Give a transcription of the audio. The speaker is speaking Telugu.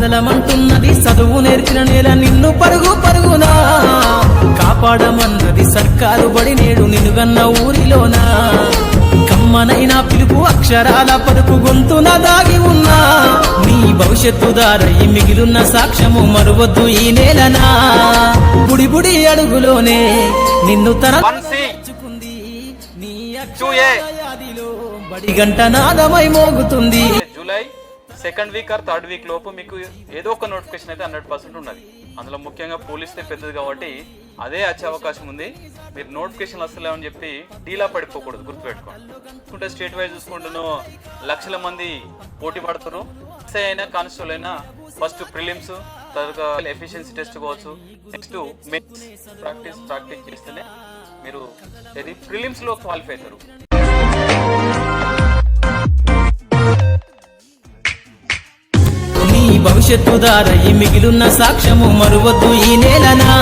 కదలమంటున్నది చదువు నేర్చిన నేల నిన్ను పరుగు పరుగునా కాపాడమన్నది సర్కారు బడి నేడు నిలుగన్న ఊరిలోనా కమ్మనైనా పిలుపు అక్షరాల పరుపు గొంతున దాగి ఉన్నా నీ భవిష్యత్తు దారయి మిగిలిన సాక్ష్యము మరువద్దు ఈ నేలనా బుడి బుడి అడుగులోనే నిన్ను తన నీ అక్షరాదిలో బడి గంట నాదమై మోగుతుంది. July second week or third week లోపు మీకు ఏదో ఒక నోటిఫికేషన్ అయితే 100% ఉన్నది. అందులో ముఖ్యంగా పోలీసులే పెద్దది కాబట్టి అదే వచ్చే అవకాశం ఉంది. మీరు నోటిఫికేషన్ వస్తలేమని చెప్పి డీలా పడిపోకూడదు, గుర్తుపెట్టుకోండి. స్టేట్ వైజ్ చూసుకుంటూ లక్షల మంది పోటీ పడుతున్నారు. ఎస్ఐ అయినా కానిస్టేబుల్ అయినా ఫస్ట్ ప్రిలిమ్స్, తర్వాత ఎఫిషియన్సీ టెస్ట్ కావచ్చు, నెక్స్ట్ మెయిన్స్ ప్రాక్టీస్ చేస్తేనే మీరు ప్రిలిమ్స్ లో క్వాలిఫై అవుతారు. భవిష్యత్తు దారయి మిగిలిన సాక్ష్యము మరువద్దు ఈ నేలనా.